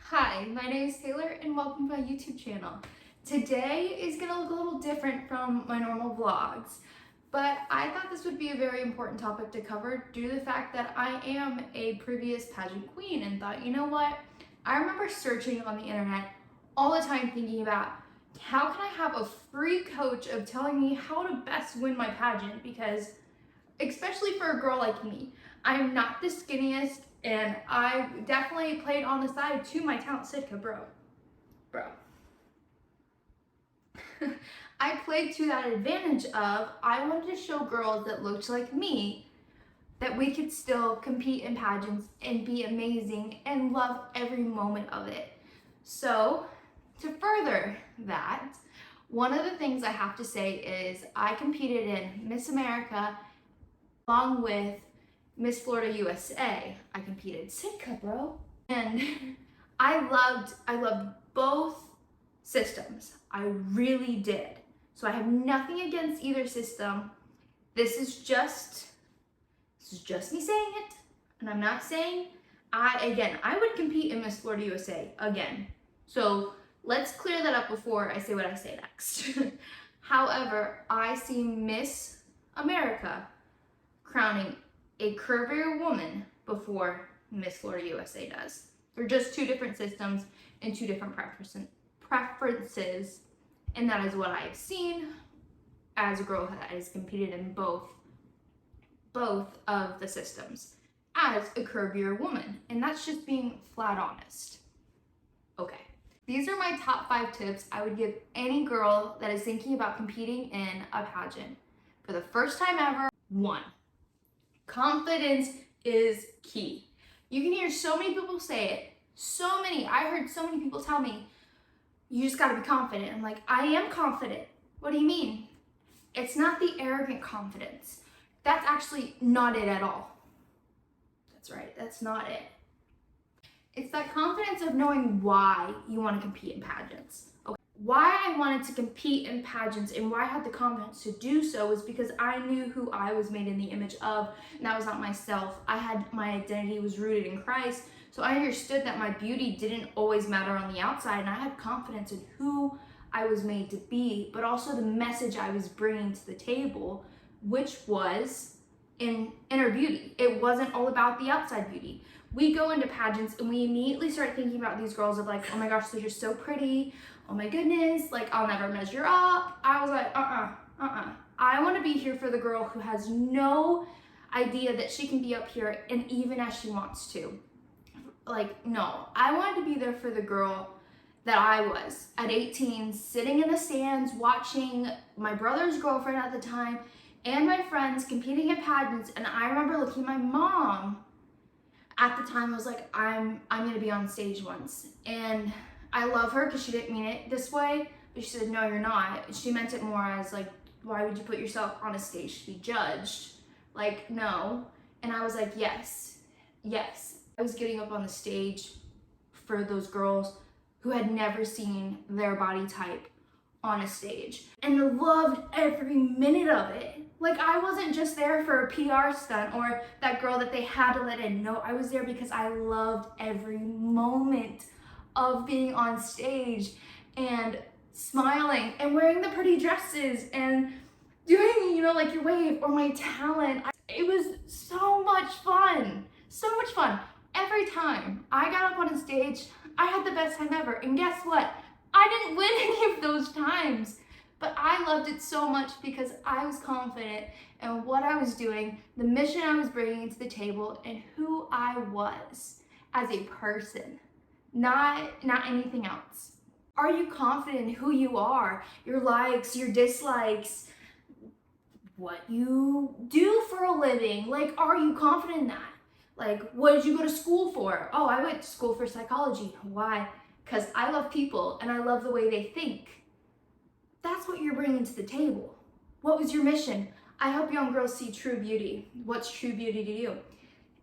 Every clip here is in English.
Hi, my name is Taylor and welcome to my YouTube channel. Today is going to look a little different from my normal vlogs, but I thought this would be a very important topic to cover due to the fact that I am a previous pageant queen and thought, you know what, I remember searching on the internet all the time thinking about how can I have a free coach of telling me how to best win my pageant, because especially for a girl like me, I'm not the skinniest and I definitely played on the side to my talent. Sitka, bro. I played to that advantage of I wanted to show girls that looked like me that we could still compete in pageants and be amazing and love every moment of it. So to further that, one of the things I have to say is I competed in Miss America along with Miss Florida USA. I competed. Sitka, bro. And I loved both systems. I really did. So I have nothing against either system. This is just me saying it. And I'm not saying I would compete in Miss Florida USA again. So let's clear that up before I say what I say next. However, I see Miss America crowning a curvier woman before Miss Florida USA does. They're just two different systems and two different preferences, and that is what I have seen as a girl that has competed in both of the systems as a curvier woman, and that's just being flat honest. Okay, these are my top 5 tips I would give any girl that is thinking about competing in a pageant for the first time ever. 1, confidence is key. You can hear so many people say it. I heard so many people tell me, you just gotta be confident. I'm like, I am confident. What do you mean? It's not the arrogant confidence. That's actually not it at all. That's right, that's not it. It's that confidence of knowing why you want to compete in pageants. Okay. Why I wanted to compete in pageants and why I had the confidence to do so was because I knew who I was made in the image of, and that was not myself. My identity was rooted in Christ, so I understood that my beauty didn't always matter on the outside, and I had confidence in who I was made to be, but also the message I was bringing to the table, which was in inner beauty. It wasn't all about the outside beauty. We go into pageants and we immediately start thinking about these girls of like, oh my gosh, they're just so pretty. Oh my goodness, like I'll never measure up. I was like, I want to be here for the girl who has no idea that she can be up here and even as she wants to. Like, no, I wanted to be there for the girl that I was at 18, sitting in the stands, watching my brother's girlfriend at the time and my friends competing in pageants. And I remember looking at my mom at the time. I was like, I'm gonna be on stage once. And I love her because she didn't mean it this way, but she said, no, you're not. She meant it more as like, why would you put yourself on a stage to be judged? Like, no. And I was like, yes. I was getting up on the stage for those girls who had never seen their body type on a stage and loved every minute of it. Like, I wasn't just there for a PR stunt or that girl that they had to let in. No, I was there because I loved every moment of being on stage and smiling and wearing the pretty dresses and doing, like your wave or my talent. It was so much fun. Every time I got up on a stage, I had the best time ever. And guess what? I didn't win any of those times, but I loved it so much because I was confident in what I was doing, the mission I was bringing to the table, and who I was as a person, not anything else. Are you confident in who you are, your likes, your dislikes, what you do for a living? Like, are you confident in that? Like, what did you go to school for? Oh, I went to school for psychology. Why? Because I love people and I love the way they think. That's what you're bringing to the table. What was your mission? I help young girls see true beauty. What's true beauty to you?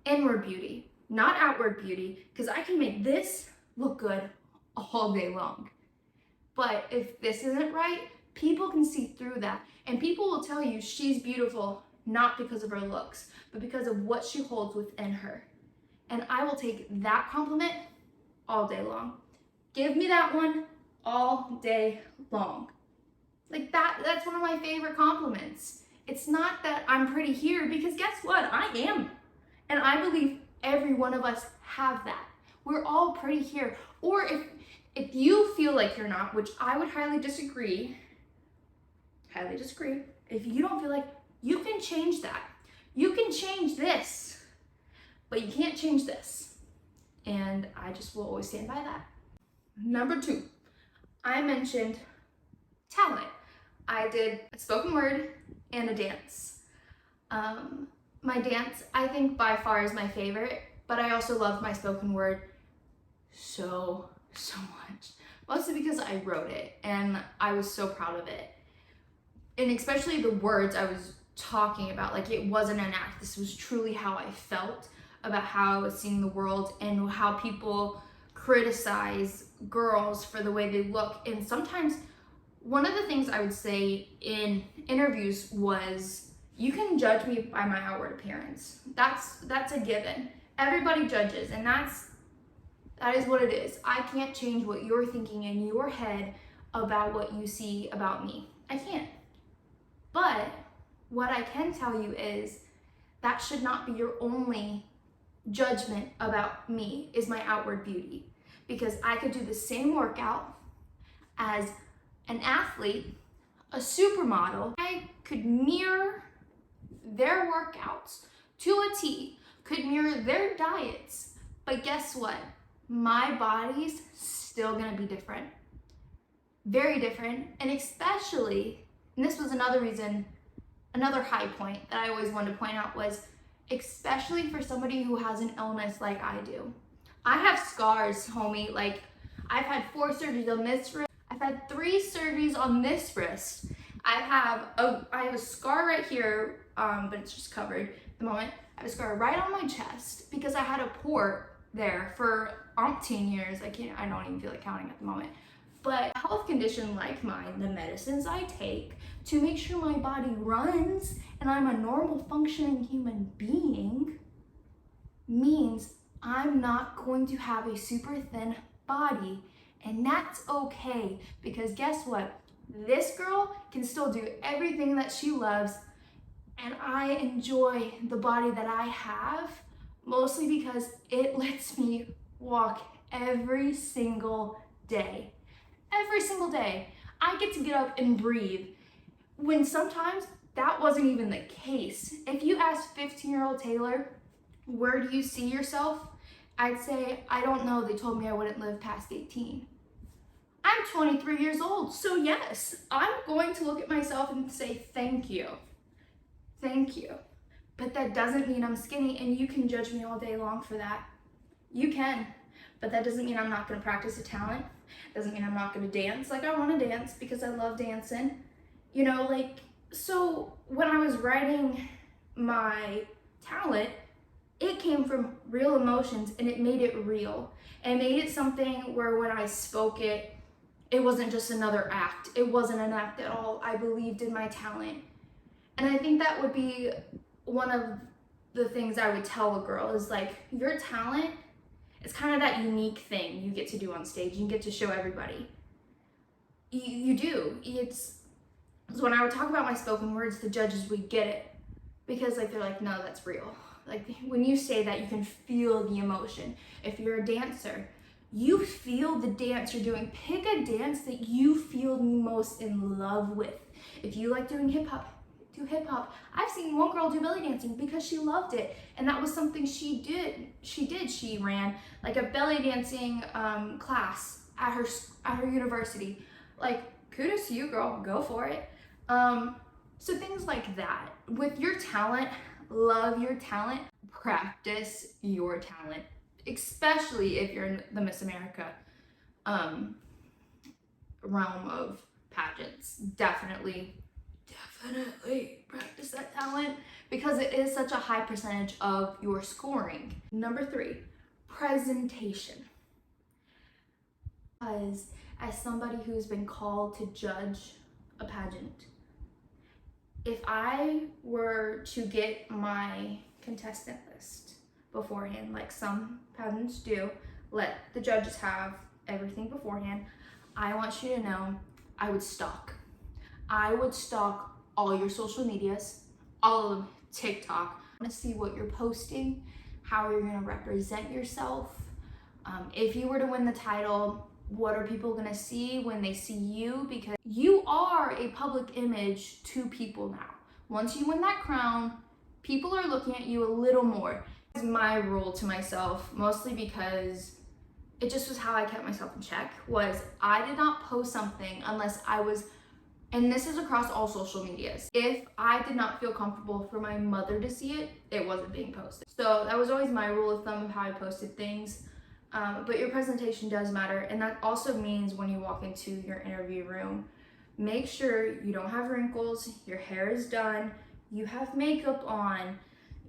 Inward beauty, not outward beauty, because I can make this look good all day long. But if this isn't right, People can see through that, and people will tell you she's beautiful not because of her looks, but because of what she holds within her. And I will take that compliment all day long. Give me that one all day long. Like that's one of my favorite compliments. It's not that I'm pretty here, because guess what? I am. And I believe every one of us have that. We're all pretty here. Or if you feel like you're not, which I would highly disagree, if you don't feel like, you can change that. You can change this, but you can't change this. And I just will always stand by that. Number 2, I mentioned talent. I did a spoken word and a dance. My dance, I think by far is my favorite, but I also love my spoken word so much. Mostly because I wrote it and I was so proud of it. And especially the words I was talking about, like it wasn't an act. This was truly how I felt about how I was seeing the world and how people criticize girls for the way they look. And sometimes one of the things I would say in interviews was, you can judge me by my outward appearance. That's a given. Everybody judges, and that is what it is. I can't change what you're thinking in your head about what you see about me. I can't. But what I can tell you is that should not be your only judgment about me, is my outward beauty. Because I could do the same workout as an athlete, a supermodel. I could mirror their workouts to a T, could mirror their diets, but guess what? My body's still gonna be different. Very different, and especially, and this was another reason, another high point that I always wanted to point out was, especially for somebody who has an illness like I do. I have scars, homie. Like, I've had 4 surgeries on this wrist. I've had 3 surgeries on this wrist. I have a scar right here, but it's just covered at the moment. I have a scar right on my chest because I had a port there for umpteen years. I don't even feel like counting at the moment. But a health condition like mine, the medicines I take to make sure my body runs and I'm a normal functioning human being, means I'm not going to have a super thin body. And that's okay, because guess what? This girl can still do everything that she loves, and I enjoy the body that I have, mostly because it lets me walk every single day. Every single day. I get to get up and breathe, when sometimes that wasn't even the case. If you ask 15-year-old Taylor, where do you see yourself? I'd say, I don't know. They told me I wouldn't live past 18. I'm 23 years old, so yes, I'm going to look at myself and say, thank you. Thank you. But that doesn't mean I'm skinny, and you can judge me all day long for that. You can, but that doesn't mean I'm not gonna practice a talent. Doesn't mean I'm not gonna dance. Like, I wanna dance because I love dancing. You know, like, so when I was writing my talent, it came from real emotions, and it made it real. And made it something where when I spoke it, it wasn't just another act. It wasn't an act at all. I believed in my talent. And I think that would be one of the things I would tell a girl, is like, your talent is kind of that unique thing you get to do on stage. You get to show everybody. You do. It's so when I would talk about my spoken words, the judges would get it, because like, they're like, no, that's real. Like, when you say that, you can feel the emotion. If you're a dancer, you feel the dance you're doing. Pick a dance that you feel most in love with. If you like doing hip hop, do hip hop. I've seen one girl do belly dancing because she loved it, and that was something she did. She ran like a belly dancing class at her university. Like, kudos to you, girl. Go for it. So things like that. With your talent, love your talent. Practice your talent, especially if you're in the Miss America realm of pageants. Definitely practice that talent, because it is such a high percentage of your scoring. Number 3, presentation. Because as somebody who's been called to judge a pageant. If I were to get my contestant list beforehand, like some pageants do, let the judges have everything beforehand, I want you to know I would stalk. I would stalk all your social medias, all of them, TikTok. I want to see what you're posting, how you're going to represent yourself. If you were to win the title, what are people going to see when they see you? Because you are a public image to people now. Once you win that crown, people are looking at you a little more. It's my rule to myself, mostly because it just was how I kept myself in check, was I did not post something unless I was, and this is across all social medias, if I did not feel comfortable for my mother to see it, it wasn't being posted. So that was always my rule of thumb of how I posted things. But your presentation does matter, and that also means when you walk into your interview room, make sure you don't have wrinkles, your hair is done, you have makeup on,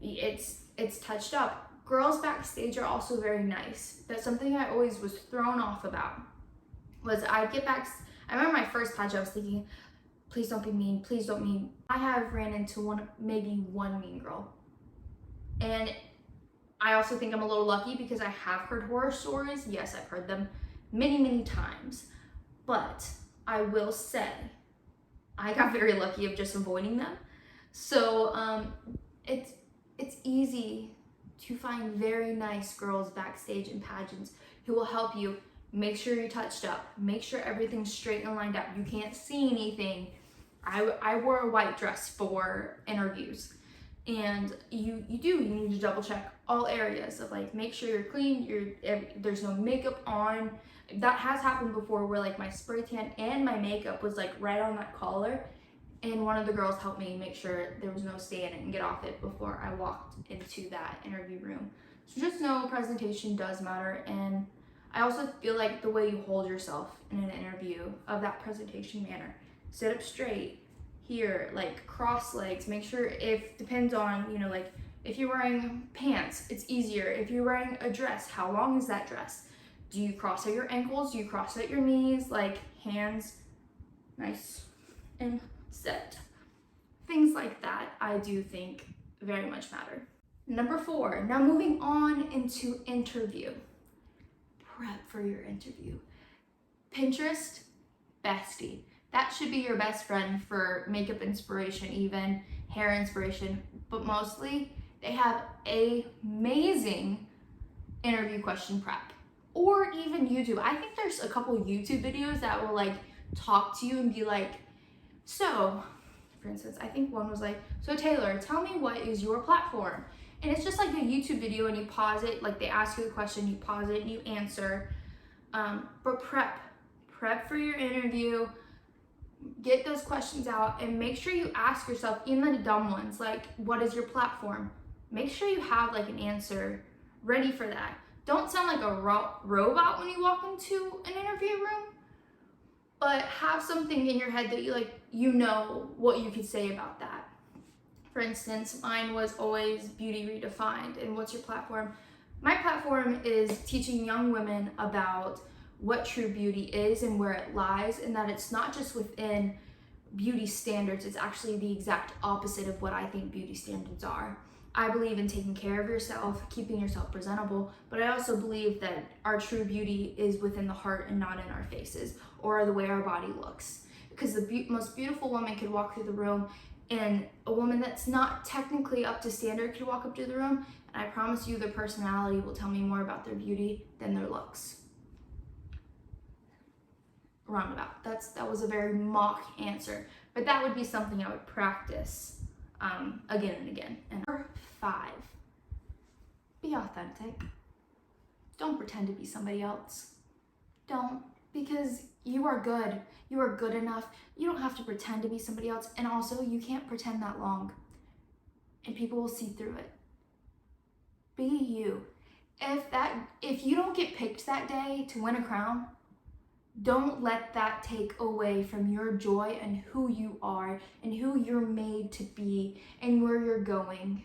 it's touched up. Girls backstage are also very nice. That's something I always was thrown off about. Was I'd get back, I remember my first pageant, I was thinking, please don't be mean, please don't mean. I have ran into maybe one mean girl. And I also think I'm a little lucky because I have heard horror stories. Yes, I've heard them many, many times. But I will say, I got very lucky of just avoiding them. So it's easy to find very nice girls backstage in pageants who will help you make sure you're touched up, make sure everything's straight and lined up. You can't see anything. I wore a white dress for interviews. And you need to double check all areas of like, make sure you're clean, there's no makeup on. That has happened before where like my spray tan and my makeup was like right on that collar. And one of the girls helped me make sure there was no stain and get off it before I walked into that interview room. So just know presentation does matter. And I also feel like the way you hold yourself in an interview of that presentation manner. Sit up straight. Here, like cross legs, make sure depends on, like if you're wearing pants, it's easier. If you're wearing a dress, how long is that dress? Do you cross at your ankles? Do you cross at your knees? Like hands nice and set. Things like that I do think very much matter. Number 4, now moving on into interview. Prep for your interview. Pinterest, bestie. That should be your best friend for makeup inspiration, even hair inspiration, but mostly they have amazing interview question prep. Or even YouTube. I think there's a couple YouTube videos that will like talk to you and be like, so, for instance, I think one was like, so Taylor, tell me what is your platform? And it's just like a YouTube video and you pause it, like they ask you the question, you pause it and you answer. But prep for your interview. Get those questions out and make sure you ask yourself, even the dumb ones, like what is your platform? Make sure you have like an answer ready for that. Don't sound like a robot when you walk into an interview room, but have something in your head that you know what you could say about that. For instance, mine was always beauty redefined. And what's your platform? My platform is teaching young women about what true beauty is and where it lies, and that it's not just within beauty standards, it's actually the exact opposite of what I think beauty standards are. I believe in taking care of yourself, keeping yourself presentable, but I also believe that our true beauty is within the heart and not in our faces or the way our body looks. Because the most beautiful woman could walk through the room, and a woman that's not technically up to standard could walk up to the room, and I promise you their personality will tell me more about their beauty than their looks. Roundabout. That was a very mock answer, but that would be something I would practice again and again. And number 5, be authentic. Don't pretend to be somebody else. Don't, because you are good. You are good enough. You don't have to pretend to be somebody else, and also you can't pretend that long, and people will see through it. Be you. If you don't get picked that day to win a crown, don't let that take away from your joy and who you are and who you're made to be and where you're going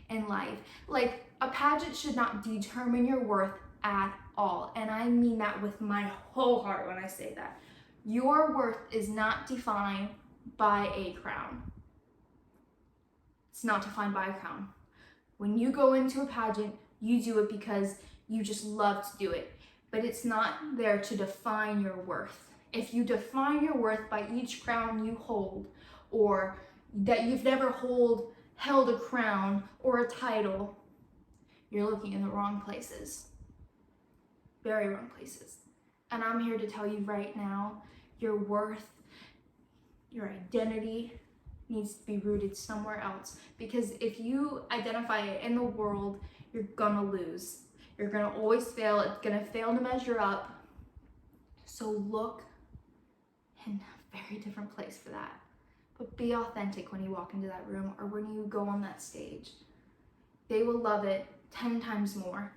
in life. Like, a pageant should not determine your worth at all. And I mean that with my whole heart when I say that. Your worth is not defined by a crown. It's not defined by a crown. When you go into a pageant, you do it because you just love to do it, but it's not there to define your worth. If you define your worth by each crown you hold, or that you've never held a crown or a title, you're looking in the wrong places. Very wrong places. And I'm here to tell you right now, your worth, your identity needs to be rooted somewhere else. Because if you identify it in the world, you're gonna lose. You're gonna always fail. It's gonna fail to measure up. So look in a very different place for that. But be authentic when you walk into that room or when you go on that stage. They will love it 10 times more.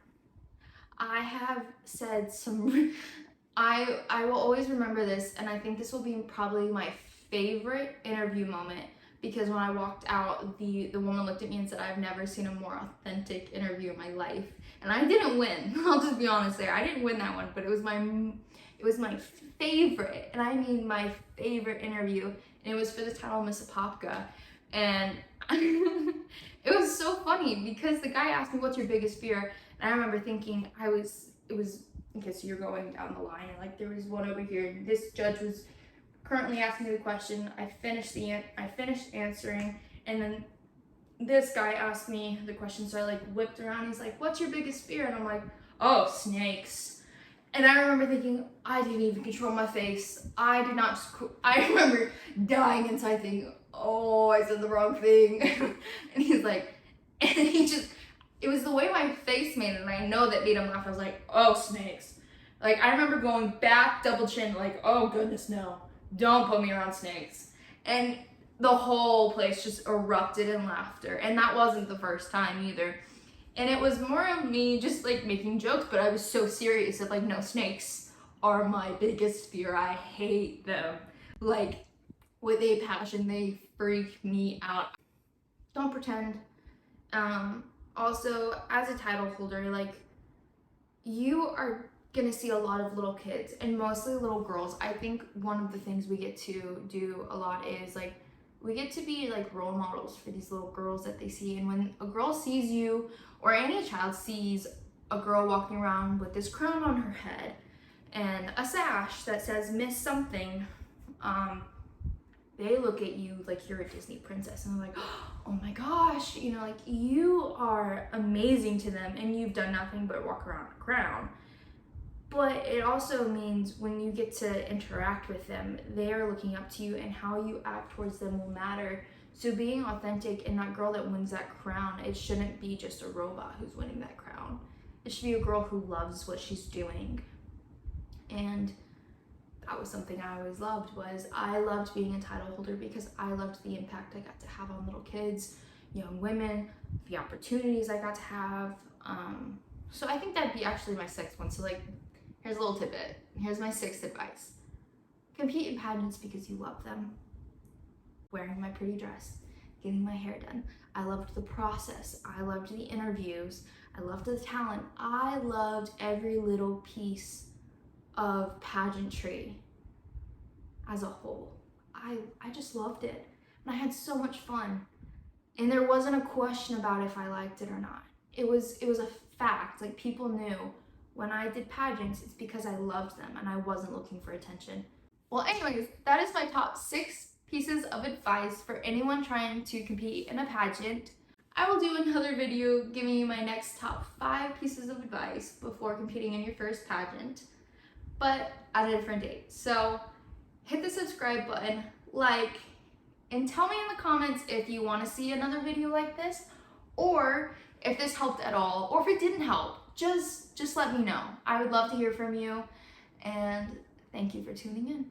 I have said some, I will always remember this, and I think this will be probably my favorite interview moment, because when I walked out, the woman looked at me and said, I've never seen a more authentic interview in my life. And I didn't win. I'll just be honest there. I didn't win that one, but it was my favorite, and I mean my favorite interview. And it was for the title Miss Apopka. And it was so funny because the guy asked me, what's your biggest fear? And I remember thinking, it was, okay, so you're going down the line, and like there was one over here, and this judge was currently asking me the question. I finished answering, and then this guy asked me the question, so I like whipped around. He's like, what's your biggest fear? And I'm like, oh, snakes. And I remember thinking, I didn't even control my face. I remember dying inside thinking, oh, I said the wrong thing. And he's like, and it was the way my face made it, and I know that made him laugh. I was like, oh, snakes. Like, I remember going back, double chin, like, oh goodness, no, don't put me around snakes. And the whole place just erupted in laughter. And that wasn't the first time either. And it was more of me just like making jokes, but I was so serious that like, no, snakes are my biggest fear. I hate them. Like, with a passion, they freak me out. Don't pretend. Also, as a title holder, like, you are gonna see a lot of little kids, and mostly little girls. I think one of the things we get to do a lot is like, we get to be like role models for these little girls that they see. And when a girl sees you, or any child sees a girl walking around with this crown on her head and a sash that says Miss something, they look at you like you're a Disney princess, and they're like, oh my gosh, you know, like, you are amazing to them, and you've done nothing but walk around a crown. But it also means when you get to interact with them, they are looking up to you, and how you act towards them will matter. So being authentic, and that girl that wins that crown, it shouldn't be just a robot who's winning that crown. It should be a girl who loves what she's doing. And that was something I always loved, was I loved being a title holder because I loved the impact I got to have on little kids, young women, the opportunities I got to have. So I think that'd be actually my sixth one. So like, here's a little tidbit. Here's my sixth advice. Compete in pageants because you love them. Wearing my pretty dress, getting my hair done. I loved the process. I loved the interviews. I loved the talent. I loved every little piece of pageantry as a whole. I just loved it. And I had so much fun. And there wasn't a question about if I liked it or not. It was a fact. Like, people knew when I did pageants, it's because I loved them and I wasn't looking for attention. Well, anyways, that is my top 6 pieces of advice for anyone trying to compete in a pageant. I will do another video giving you my next top 5 pieces of advice before competing in your first pageant, but at a different date. So hit the subscribe button, like, and tell me in the comments if you want to see another video like this, or if this helped at all, or if it didn't help. Just let me know. I would love to hear from you, and thank you for tuning in.